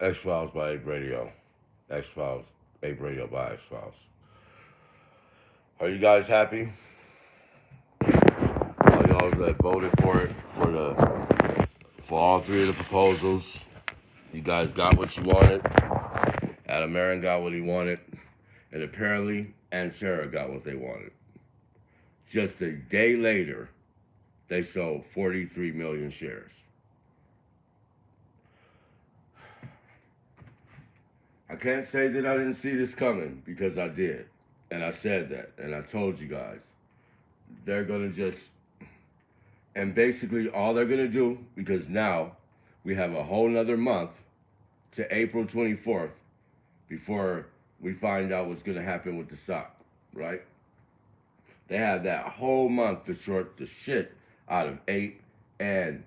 X Files by Ape Radio. X Files, Ape Radio by X Files. Are you guys happy? All y'all that voted for it for all three of the proposals. You guys got what you wanted. Adam Aaron got what he wanted, and apparently Antera got what they wanted. Just a day later, they sold 43 million shares. I can't say that I didn't see this coming because I did. And I said that. And I told you guys. They're going to just. And basically, all they're going to do, because now we have a whole nother month to April 24th before we find out what's going to happen with the stock, right? They have that whole month to short the shit out of 8 and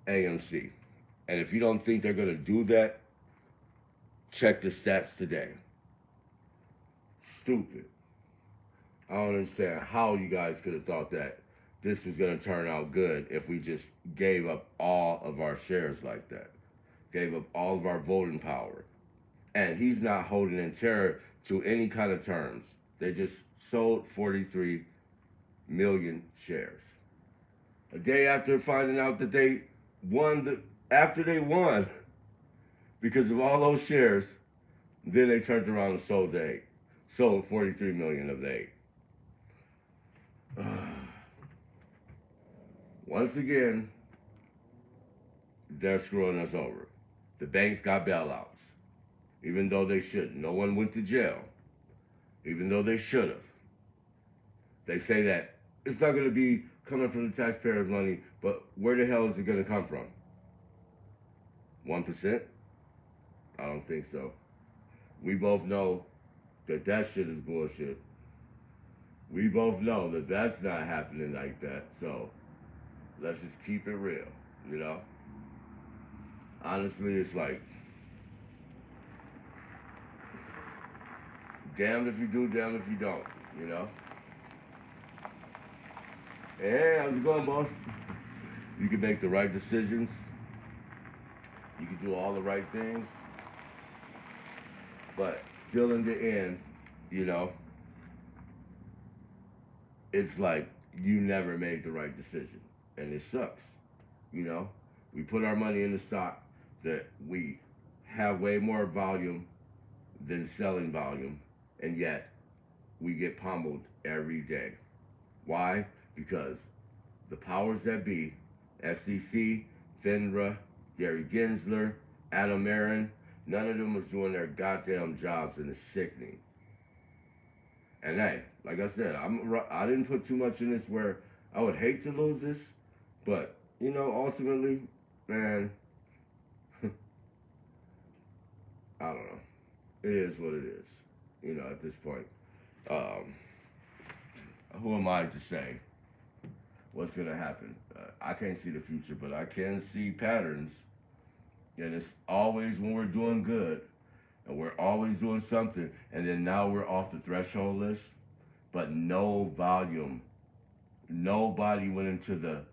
AMC. And if you don't think they're going to do that, check the stats today. Stupid. I don't understand how you guys could have thought that this was going to turn out good if we just gave up all of our shares like that. Gave up all of our voting power. And he's not holding in terror to any kind of terms. They just sold 43 million shares. A day after finding out that they won, after they won, because of all those shares, then they turned around and sold the 8. Sold 43 million of the 8. Once again, they're screwing us over. The banks got bailouts, even though they shouldn't. No one went to jail, even though they should have. They say that it's not going to be coming from the taxpayers' money, but where the hell is it going to come from? 1%? I don't think so. We both know that that shit is bullshit. We both know that that's not happening like that. So let's just keep it real, you know? Honestly, it's like, damned if you do, damned if you don't, you know? Hey, how's it going, boss? You can make the right decisions. You can do all the right things. But still in the end, you know, it's like you never made the right decision. And it sucks, you know? We put our money in the stock that we have way more volume than selling volume, and yet we get pummeled every day. Why? Because the powers that be, SEC, FINRA, Gary Gensler, Adam Aaron, none of them was doing their goddamn jobs, and it's sickening. And hey, like I said, I didn't put too much in this where I would hate to lose this, but you know, ultimately, man, I don't know. It is what it is. You know, at this point, um, who am I to say what's gonna happen? I can't see the future, but I can see patterns, and it's always when we're doing good, and we're always doing something, and then now we're off the threshold list, but no volume. Nobody went into the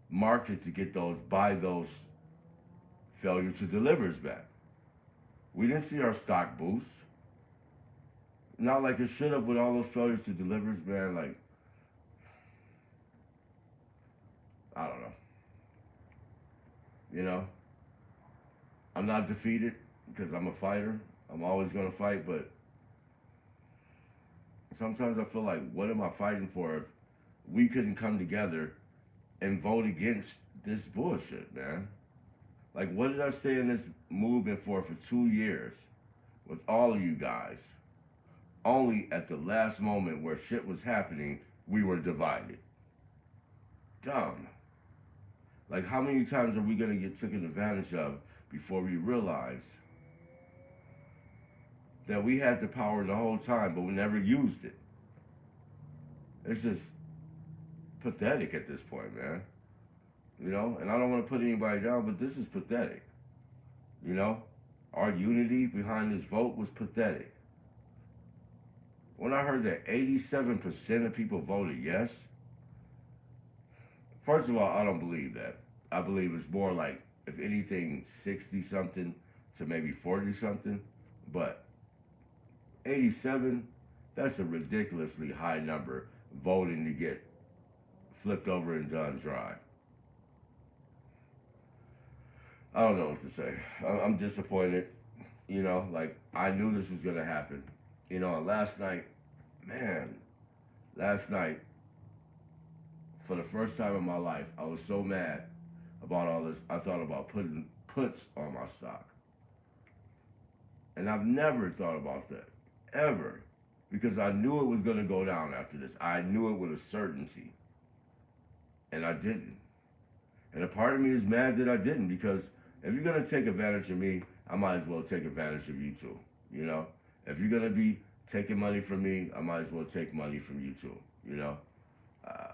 market to get those, buy those failure to delivers back. We didn't see our stock boost. Not like it should have with all those failures to delivers, man. Like, I don't know. You know, I'm not defeated because I'm a fighter. I'm always gonna fight, but sometimes I feel like, what am I fighting for if we couldn't come together and vote against this bullshit, man? Like, what did I stay in this movement for 2 years with all of you guys? Only at the last moment where shit was happening, we were divided. Dumb. Like, how many times are we gonna get taken advantage of before we realize that we had the power the whole time, but we never used it? It's just pathetic at this point, man. You know, and I don't want to put anybody down, but this is pathetic. You know, our unity behind this vote was pathetic. When I heard that 87% of people voted yes, first of all, I don't believe that. I believe it's more like, if anything, 60 something to maybe 40 something, but 87, that's a ridiculously high number voting to get flipped over and done dry. I don't know what to say. I'm disappointed. You know, like I knew this was gonna happen. You know, and last night, man, last night, for the first time in my life, I was so mad about all this. I thought about putting puts on my stock, and I've never thought about that ever, because I knew it was gonna go down after this. I knew it with a certainty, and I didn't. And a part of me is mad that I didn't, because if you're gonna take advantage of me, I might as well take advantage of you too. You know, if you're gonna be taking money from me, I might as well take money from you too. You know, uh,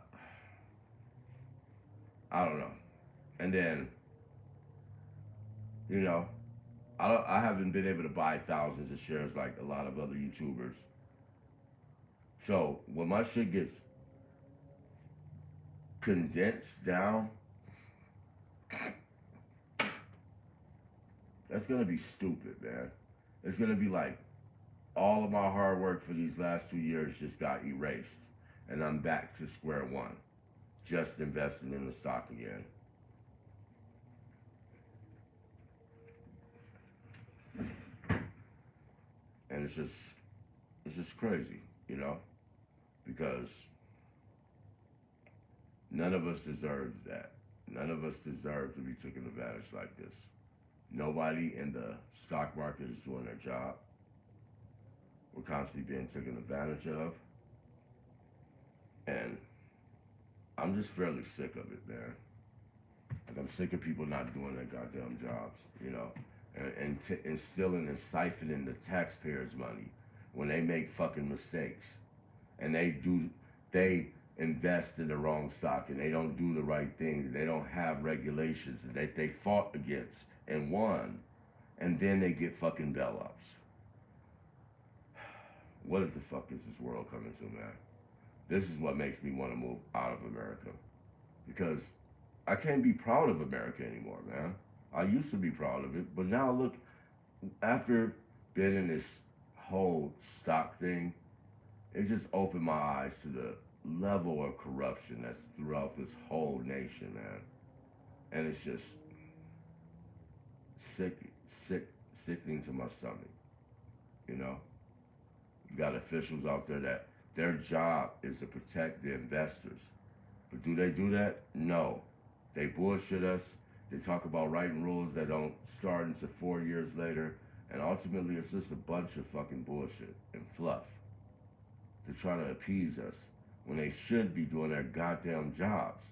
I don't know. And then, you know, I haven't been able to buy thousands of shares like a lot of other YouTubers. So when my shit gets condensed down, that's gonna be stupid, man. It's gonna be like all of my hard work for these last 2 years just got erased, and I'm back to square one, just investing in the stock again. And it's just crazy, you know, because none of us deserve that. None of us deserve to be taken advantage like this. Nobody in the stock market is doing their job. We're constantly being taken advantage of. And I'm just fairly sick of it, man. Like, I'm sick of people not doing their goddamn jobs, you know, and stealing and siphoning the taxpayers' money when they make fucking mistakes. And they invest in the wrong stock, and they don't do the right thing. They don't have regulations that they fought against and won, and then they get fucking bailouts. What the fuck is this world coming to, man? This is what makes me want to move out of America, because I can't be proud of America anymore, man. I used to be proud of it, but now look, after being in this whole stock thing, it just opened my eyes to the level of corruption that's throughout this whole nation, man. And it's just sickening to my stomach. You know, you got officials out there that their job is to protect the investors, but do they do that? No, they bullshit us. They talk about writing rules that don't start until 4 years later, and ultimately it's just a bunch of fucking bullshit and fluff to try to appease us when they should be doing their goddamn jobs.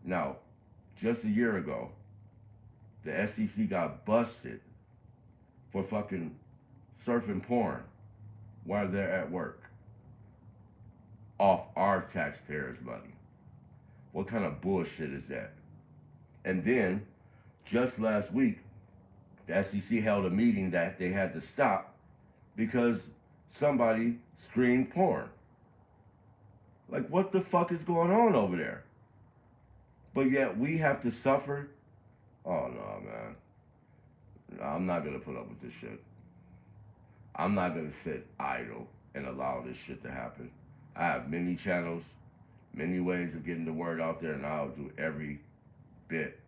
Now, just a year ago, the SEC got busted for fucking surfing porn while they're at work off our taxpayers' money. What kind of bullshit is that? And then, just last week, the SEC held a meeting that they had to stop because somebody streamed porn. Like, what the fuck is going on over there? But yet we have to suffer. Oh no, man. No, I'm not gonna put up with this shit. I'm not gonna sit idle and allow this shit to happen. I have many channels, many ways of getting the word out there, and I'll do every bit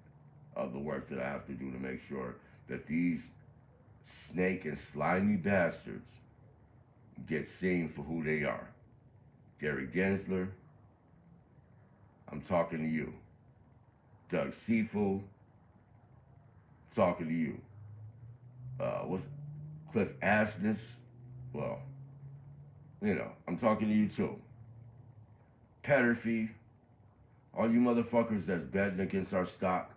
of the work that I have to do to make sure that these snake and slimy bastards get seen for who they are. Gary Gensler, I'm talking to you. Doug Seafood, talking to you. What's Cliff Asness? Well, you know, I'm talking to you too. Petterfee, all you motherfuckers that's betting against our stock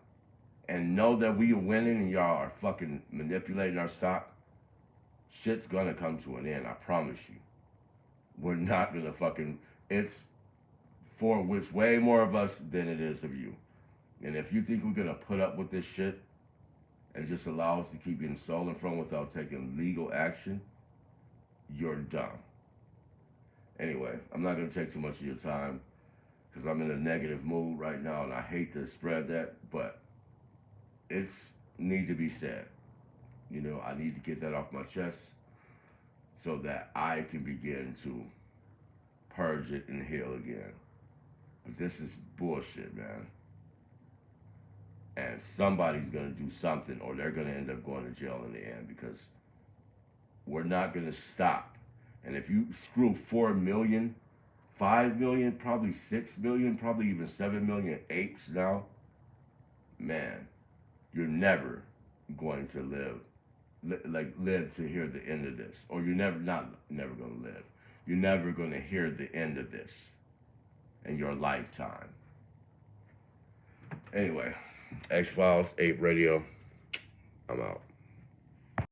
and know that we are winning and y'all are fucking manipulating our stock, shit's gonna come to an end, I promise you. We're not gonna fucking, it's way more of us than it is of you. And if you think we're gonna put up with this shit and just allow us to keep getting stolen from without taking legal action, you're dumb. Anyway, I'm not gonna take too much of your time because I'm in a negative mood right now and I hate to spread that, but it's need to be said. You know, I need to get that off my chest so that I can begin to purge it and heal again. But this is bullshit, man. And somebody's gonna do something, or they're gonna end up going to jail in the end, because we're not gonna stop. And if you screw 4 million, 5 million, probably 6 million, probably even 7 million apes now, man, you're never going to live to hear the end of this, or you're never gonna live. You're never gonna hear the end of this in your lifetime. Anyway, X Files, Ape Radio. I'm out.